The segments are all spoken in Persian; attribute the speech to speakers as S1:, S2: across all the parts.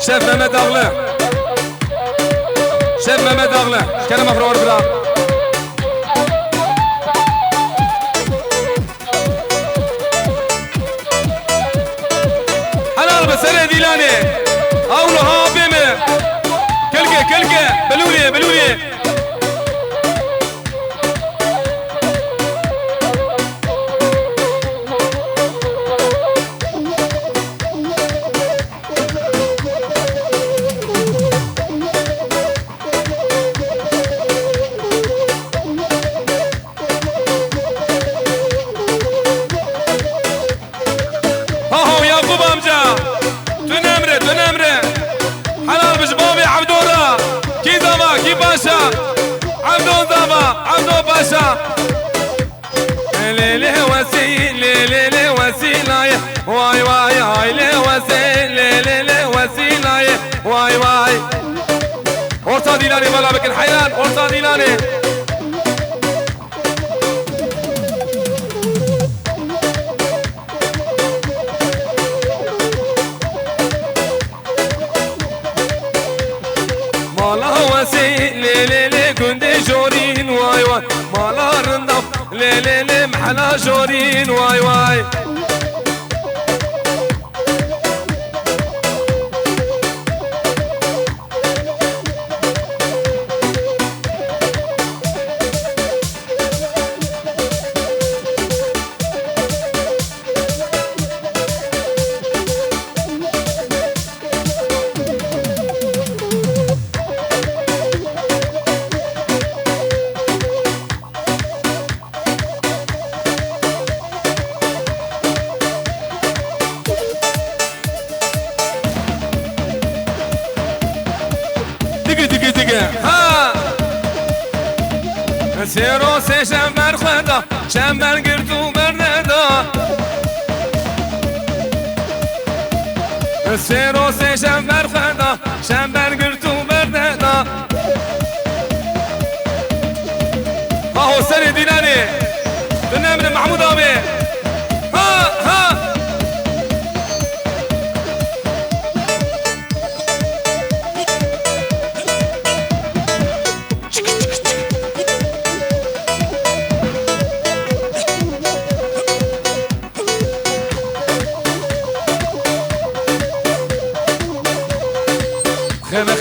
S1: شيف مهمت اغلى شيف مهمت اغلى كلام مفرور برا حلال بسنة ديلاني اولو ها بيمه كلكه بلولي عبدو باشا ليلي وسيلة واي هاي ليلي وسيلة واي أورطا ديلاني والله بك الحيران أورطا ديلاني مالا وسيلة كندي جورين واي مالا رندف ليلي محلا جورين واي ها سيرو سي شمبر خدا شمبر قرتو برندا سيرو سي شمبر خدا شمبر قرتو برندا هاو سري ديناني بنمر محمود ابي ها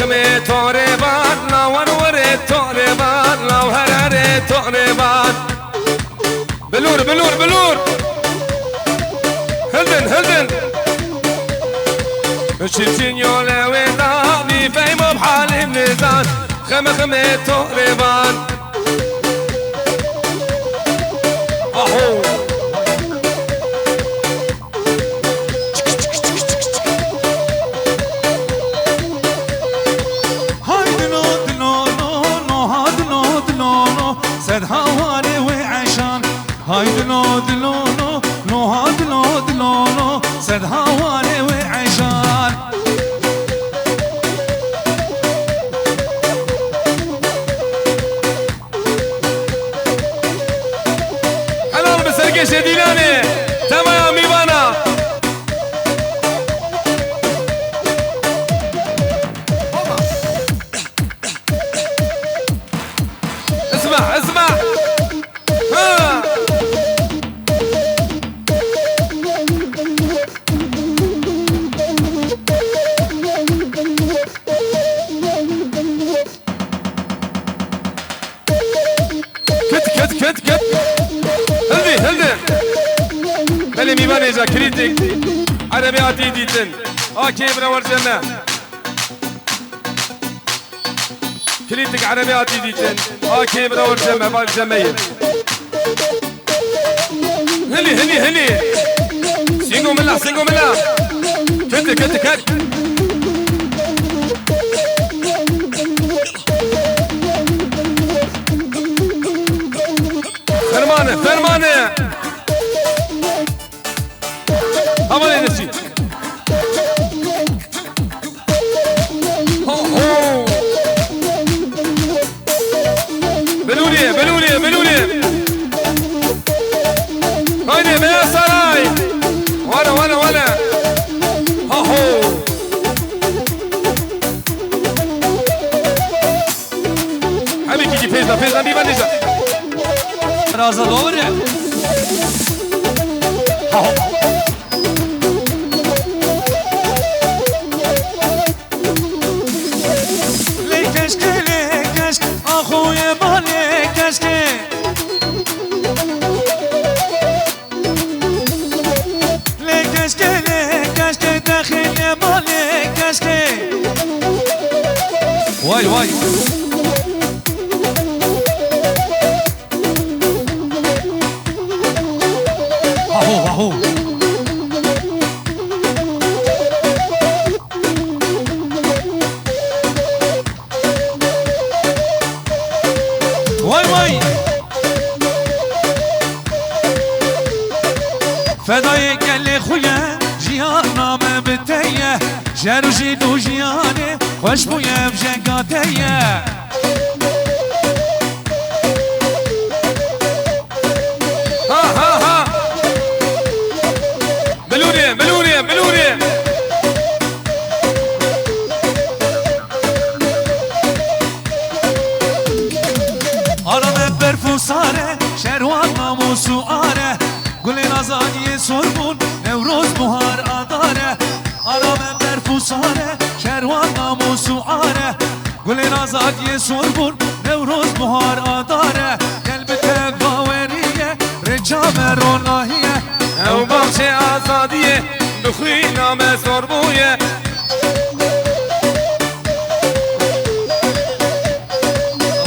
S1: خمي توريبان لا ونوري توريبان لا وهراري توريبان بلور هلدن شيتين يولا ويداني فايمو بحالي ميزان خمي توريبان اهو
S2: هواني وعشان هاي دلو هادلو سد هواني وعشان
S1: حلال بسرقش ديلاني تمام ميبانا اسمع ها كت هلدي بلي ميباني جا كريتك عربي عتي ديتن كيبرا ورجنا كريتك عربي عتي ديتن كيبرا ورجنا بالجميل هني سينغو ملا كت فرمانه هما نفسي بلولي هيني يا سراي ولا هو بیوان نیجا
S2: رازا دوره لیکشکه لیکشک آخوی با لیکشکه لیکشکه لیکشکه داخل با لیکشکه وای وای واهو واهو وای وای فدای گل خویه جیان نامه بتیه جرو جیدو جیانه خوش بویه بجنگاتیه
S1: ها ها ها بلوري بلوري بلوري
S2: آرام برفوساره شروان ناموسو آره گل نازانی سربون نوروز بهار آداره آرام برفوساره شروان ناموسو آره گل نازانی سربون نوروز بهار آداره قلبت باوریه رجام روناهیه
S1: او باخشه آزادیه بخوی نام سربویه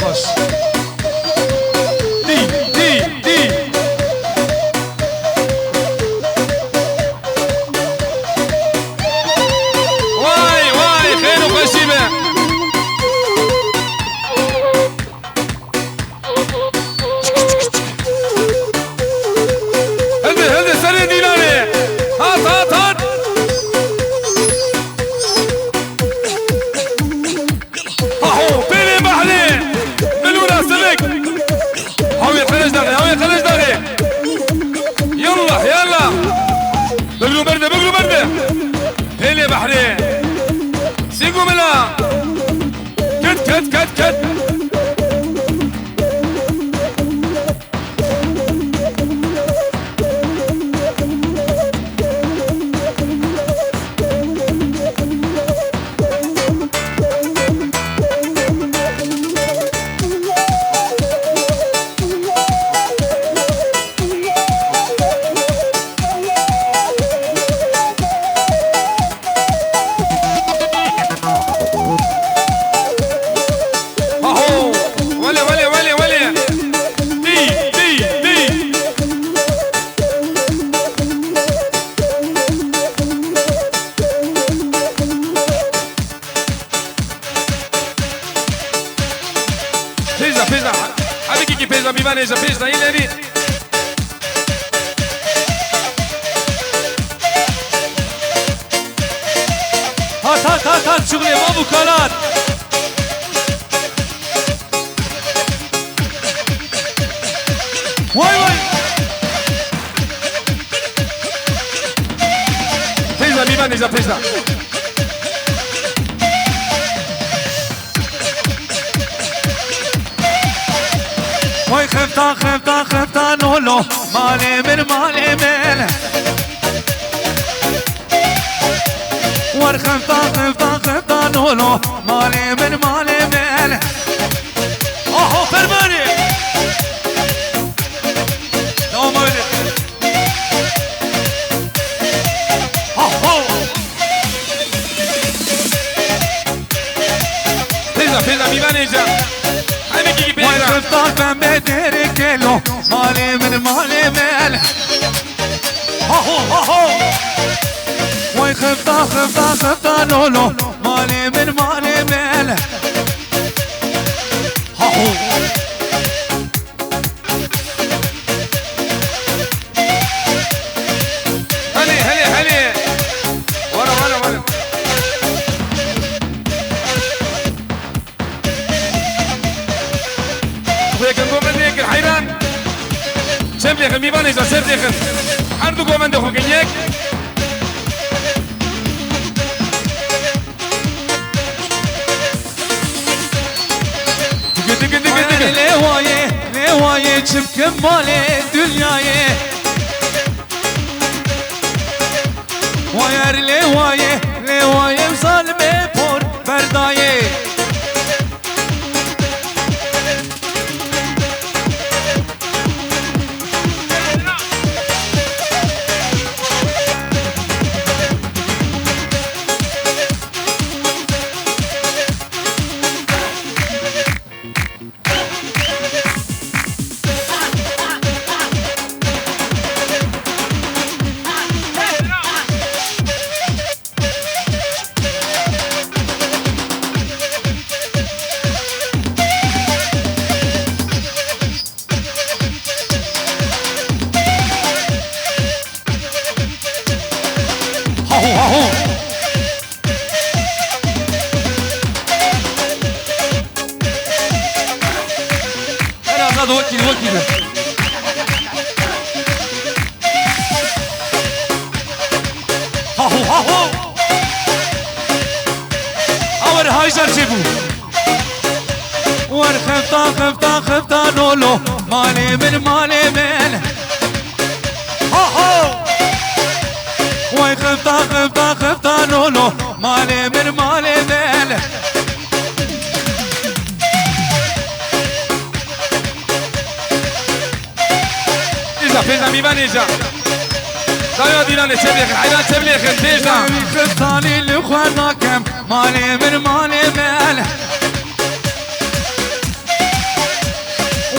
S2: باش
S1: دی دی دی وای وای خیر و خوشیبه هلده هلده سر دیناره هات هات هات اهو بيلي محلي ملونا سلك هاوي خرج دغري هاوي خرج دغري يلا يلا بقلو برده بقلو برده بيلي بحري سيقو ملا كت كت كت كت اهو ولي ولي ولي ولي دي دي دي بيزا بيزا حبيبي كي بيزا بيبانيزا بيزا يلي
S2: هات هات هات هات شغلي ما ابو كانات واي واي
S1: بيزا بيبانيزا بيزا
S2: واي خفتا خفتا خفتا نولو مالي من مالي من ور خفتا خفتا خفتا نولو مالي من مالي من اهو فرماني دوام öyle اهو
S1: بيزا بيزا بيبانيزا حبيبي كي
S2: واي
S1: بيزا
S2: خفتا ben bederi kelo mali min mali من اهو اهو واي خفتا خفتا خفتا نولو مالي من مالي من اهو
S1: هلي هلي هلي ورا ورا ورا اخويا كان قوم عندك الحيران شاب لي خمي بانيزا شاب لي خم عندو قوم عندك اخوك اياك
S2: وين الهواية içim kemale dünyayı Vayar levaye levaye zalme por berdaye هذا وكيل هاهو اور هايجر جيبو ور خفتا نولو مالي من هاهو وي خفتا نولو مالي من
S1: فيزا ميبان إيجا دايا ديناني تبليخن حيران تبليخن فيزا
S2: خفتاني لخوانا كم مالي من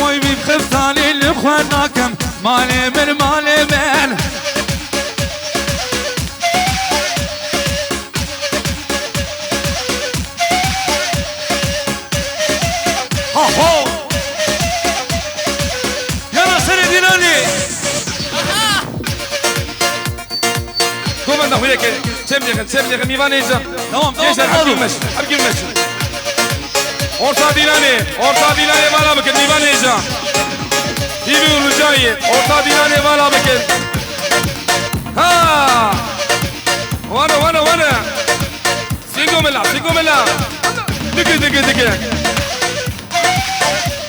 S2: وي بيب خفتاني لخوانا كم مالي من هاهو يلا سنة ديناني
S1: كومندا هويك تبليخن ميبان إيجا
S2: تمام
S1: جيشن حبكي المشي orta dinane vala bakın meyvan heyecan İbi ulucayı orta dinane vala bakın ha vana singo mela dıkı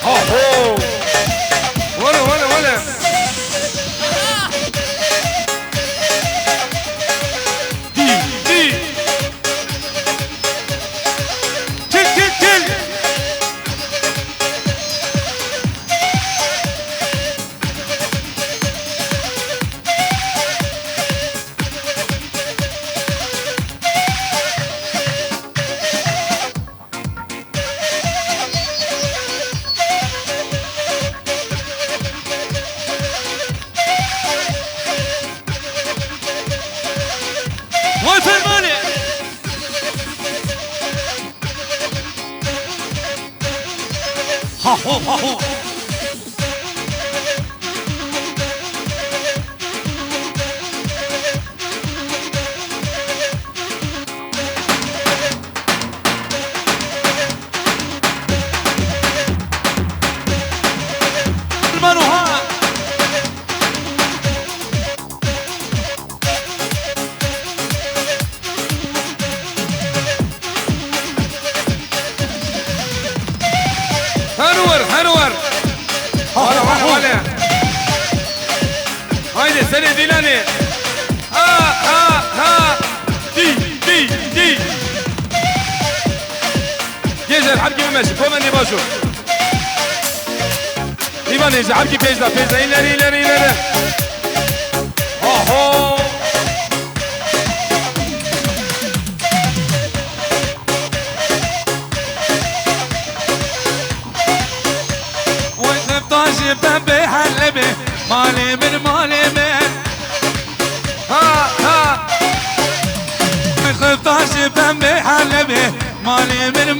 S1: ho vana
S2: وي فرماني هاهو
S1: هنور ولا هايدي سنة ديناني ها دي جيجا الحبكي بمشي كومني باشو إيمان يجي حبكي بيجلا إلى هاهو
S2: بمبي حلبي مالي من
S1: ها
S2: خفتاش بمبي حلبي مالي من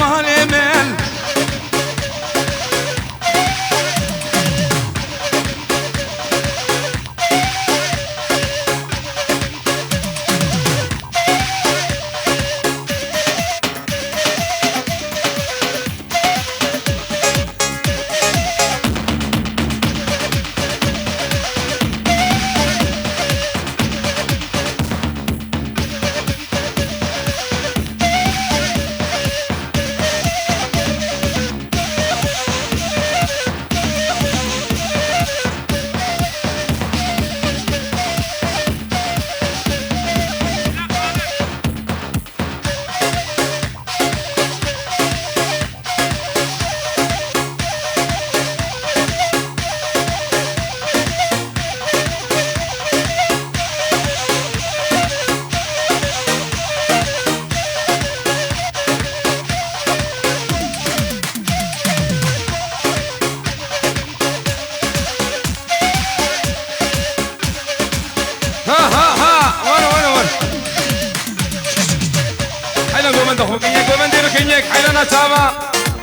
S1: قومنده خوب کنیک قومنده بکنیک حیلانا چاوا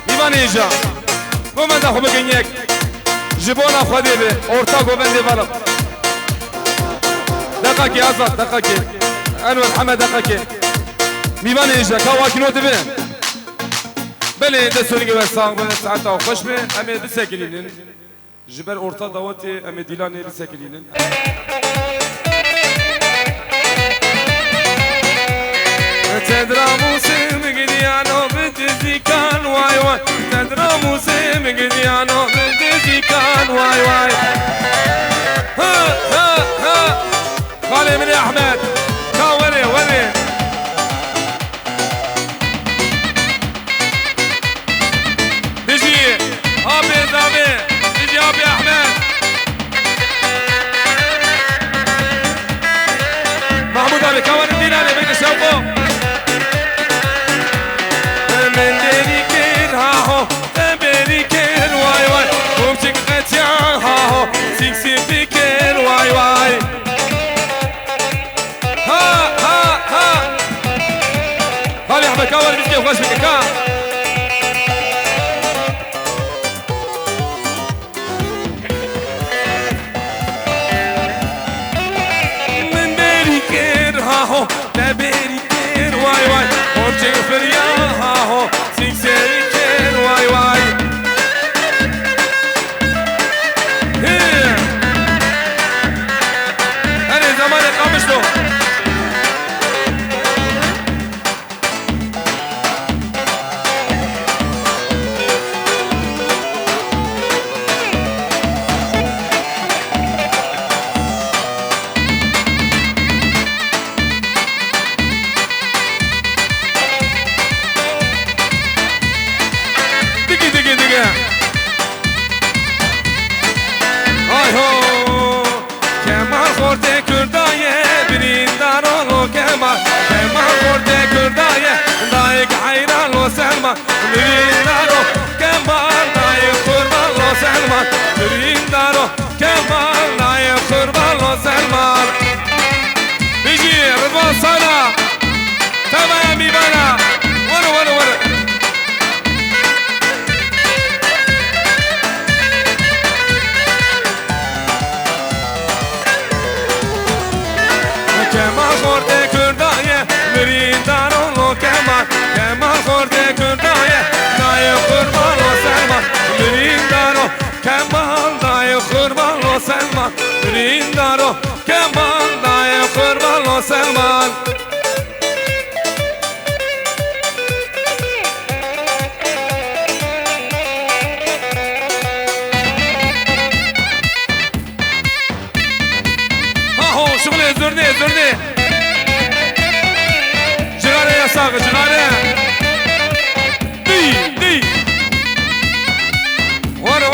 S1: میوان ایجا قومنده خوب کنیک جبونا خودی به اورتا قومنده بالا دقاقی آزاد دقاقی انور حمد دقاقی میوان ایجا کواکی نوت به بله دستوری که ساق بله ساعت و خوش به همه بسکرینن جبر اورتا دعوتی همه دیلانه بسکرینن تدرى موسم قديانو بدزي كان واي واي تدرى موسم قديانو بدزي كان واي واي ها ها ها خالي من احمد كاوري وري بيجي ابي زابي بيجي ابي احمد محمود ابي كاوري ديناني بين شوقه من ديريكين هاهو تبريكين واي واي ومشيك قتيان هاهو سيكسيبيكين واي واي ها ها ها خالي احمد كاول بيجي وخش بك ها من ديريكين هاهو تبريكين واي واي ومشيك فريان هاهو سيكسيبيكين واي واي هي أنا زمانك قامشلو آی هو کمال خورده کردایه بریندار و کمال خورده کردایه دایک حیران و سلمان بریندار و کمال دایک قربان و سلمان بریندار و کمال دایک قربان و سلمان بیجی رضوان سالا تمام میبانا ورو کمال خورده کردایه بریندار و کمال خورده کردایه دای قربان و سلمان بریندار و کمال دای قربان و سلمان بریندار و کمال دای قربان و سلمان شغله زرني جغاره يا ساق جغاره دي ورا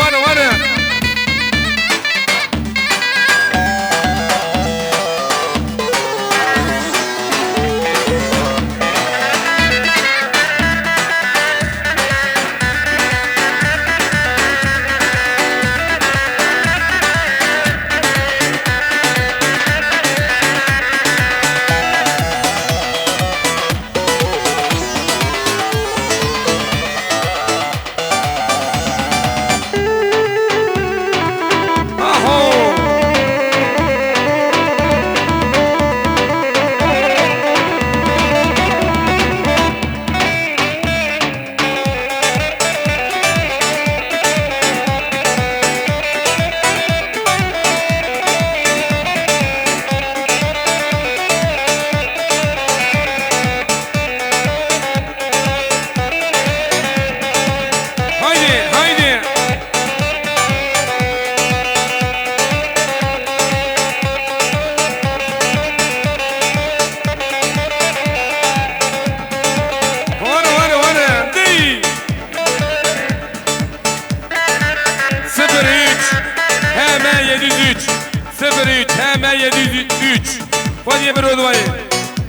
S1: ودي برودواي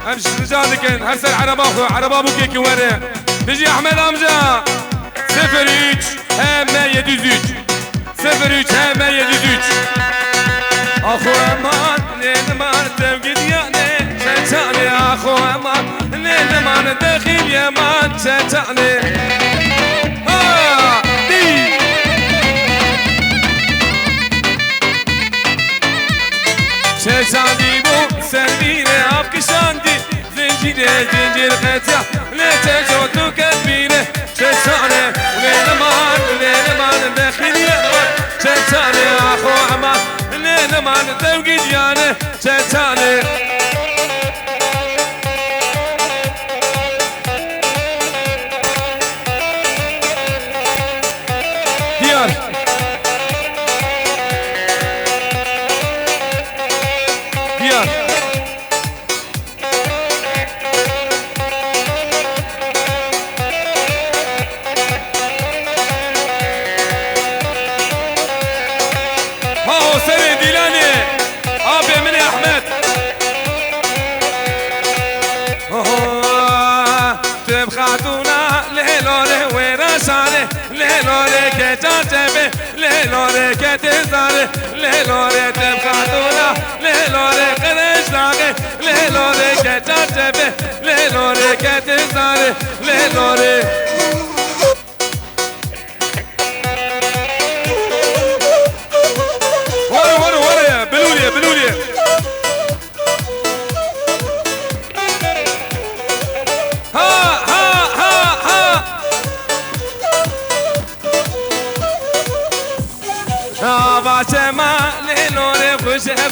S1: امش رجالك هرسل عربا ابو كيكي ورا بيجي احمد امجا 03 هما يدوزوج 03 هما يدوزوج اخو امان لين ما تبقى يعني شاني اخو امان لين ما داخل كمان تتعني ها دي تتعني بو سريني أبكشاندي زنجير قتيا لا تجوتو كبيرة تتعني ليلمان داخلي تتعني أخو عمان ليلمان ذوقي ديانة تتعني ديار ديار هاو سري ديلاني أبي من أحمد تبخاتونا ليلوري ويرساني ليلوري كتاتبي ليلوري كتزاني ليلوري تبخاتونا ليلوري قرشلاغي ليلوري كتاتبي ليلوري كتزاني ليلوري ورا بلولي ها باچما ليلوري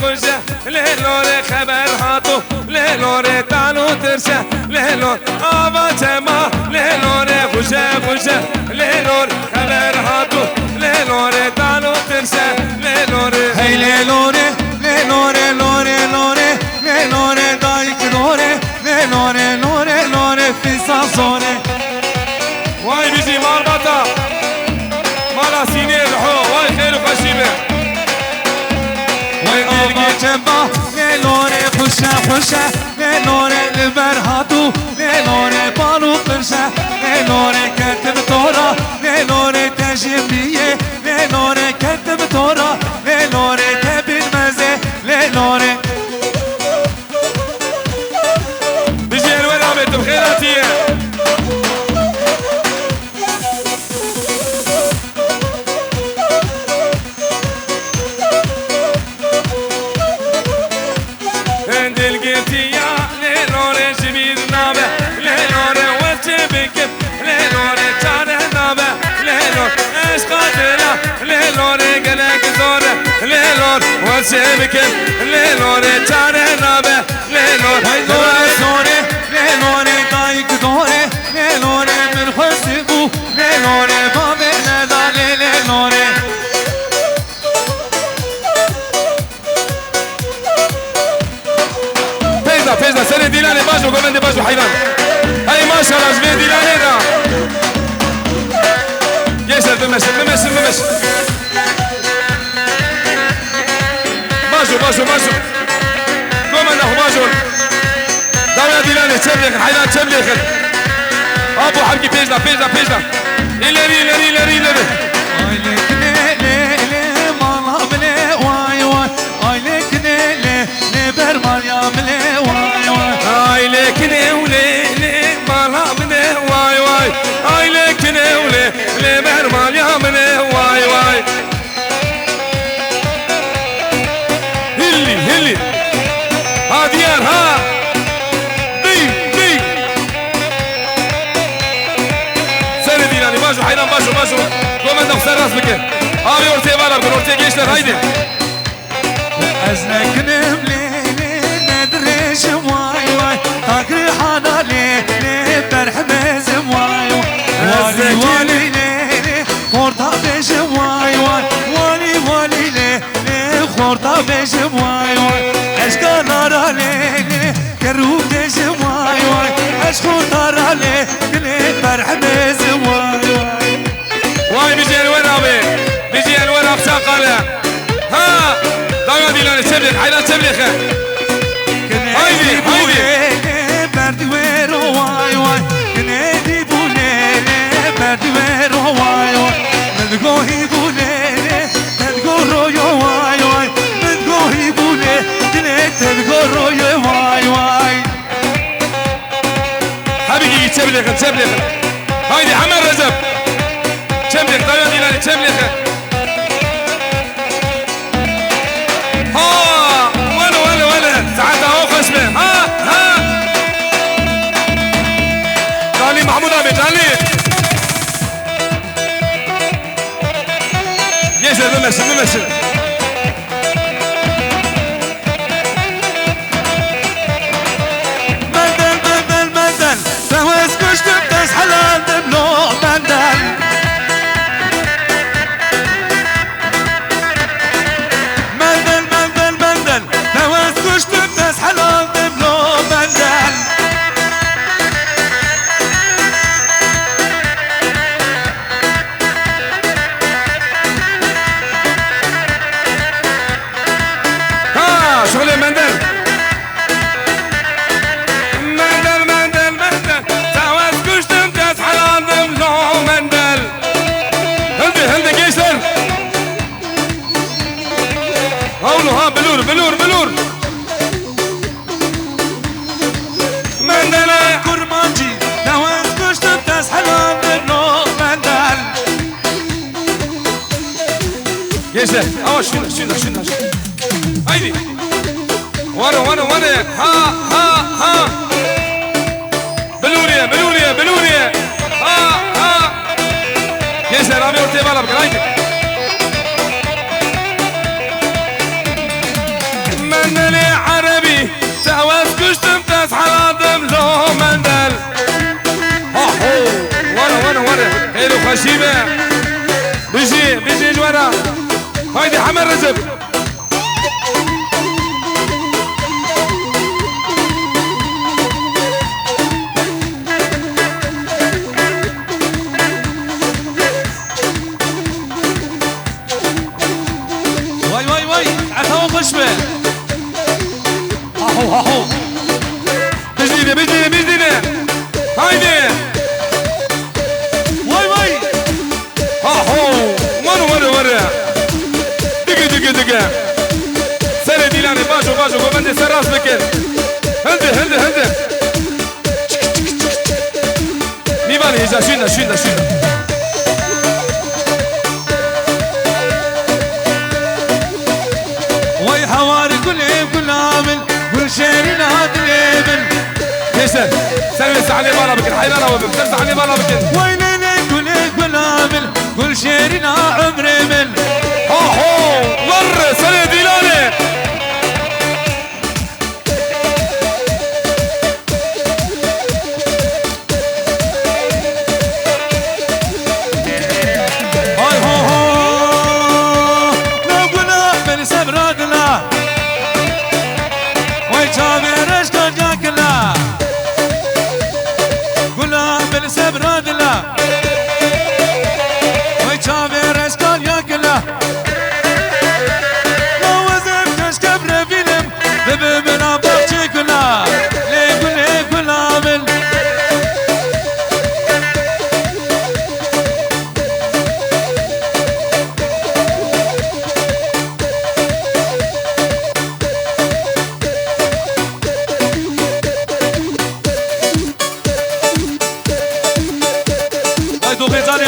S1: خوشه ليلوري خبر هاتو ليلوري تانو ترشه ليلور باچما ليلوري خوشه ليلور خبر هاتو ليلوري تانو ترشه ليلوري
S2: هي ليلوري ليلوري دايك لوري في صاصوري
S1: واي بيجي مربطة مالا سيني الحو واي خير وخشيبه
S2: باچما ليلوري خوشه ليلوري البرهاتو ليلوري بالو قرشه ليلوري كتب تورا ليلوري تجيبيه ليلوري كتب تورا ليلوري تبين مزه ليلوري
S1: بيجي الوين عملت بخيراتيه ليلور وسيبكن ليلور تاني نابه ليلور
S2: ليلوري ليلوري دايك دوري ليلوري من خسبو ليلوري بابي ندالي ليلوري
S1: فيزا سنة ديلاني باجو قومندي باجو حيران هاي ما شاء الله جميع ديلاني دا يسر بمش باجو قومندي اخو باجو داويا ديلاني تشبليخن حيران تشبليخن ابو حبكي فيزا إلري
S2: آيلك ليلي مالا بلي واي آيلك ليلي بر مريم لي واي
S1: آيلك ليلي مالا بلي واي آيلك ليلي بر مريم لي واي هلي ها ديار ها دي سنة ديلاني باجو حيران باجو قومندي اخو سر راس بكي ابي اورتي بالار اورتي جيشلر هايدي
S2: أزلك نملي ندريش واي تاكري حانا لي برحمز واي والي لي خورتا بيش واي والي لي خورتا بيش واي اشكا نارا لي كروب ديش واي اشكو نارا لي برحمز
S1: واي بيجي الوين ابي بيجي الوين ابشاقله ها داويا ديلاني تبليخ حيران تبليخه هايدي
S2: بردويرو واي كنيدي بوليلي بردويرو واي مدقوهي بوليلي تدقو رويو واي مدقوهي بوليلي تدقو رويو واي
S1: حبيبي هايدي تبلغ تبلغ هايدي عمر رجب تبلغ دايما إلى تبلغ ها ولا ساعتها هو خشمه ها علي محمود عبيد علي ياسر بمثل
S2: مندل فوز كشت بتس حلال دبلو مندل فوز كشت بتس حلال دبلو مندل
S1: شغل مندل تعوز كشتم تسحل عندهم لو مندل هلدي جيسر هولو ها بلور مندل
S2: كرمانجي تعوز كشتم تسحل عندهم لو مندل
S1: جيسر شنو هيدي وانا ها بلوريا ها يسر رامي ورتي بالا بك هيدي مندلي عربي تعوز كشتم تسحل عظم لو مندل وانا حلو خشيمة بيجي جوارا هيدي حمر رجب
S2: خشبه هاهو
S1: بجدينه هايدي
S2: واي
S1: هاهو ورا دقة سنة ديلاني باجو قومندي سراس بكين هندي ميباني هجا شينا
S2: واي حواري كل عامل كل شيرين هاد الابن
S1: يسر سلس علي بالا بكين حيلانا وبم سلس علي بالا بكين
S2: واي ليلي كل عامل كل شيرين عمري من
S1: هاهو ور سنة ديلاني
S2: هاي هو لو قلنا من سبرادنا واي شاميرش كان جاكنا قلنا من سبرادنا واي شاميرش كان جاكنا لو وزمتش كبر فيلم ببنا بارتيكولا ليه كل عامل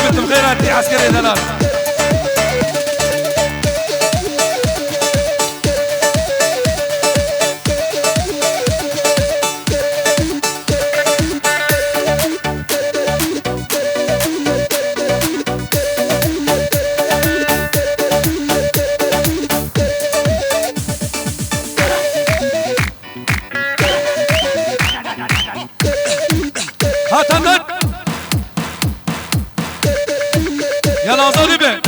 S2: بنت بغيراتي عسكري ثلاث هات يلا ظالمة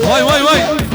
S2: وای وای وای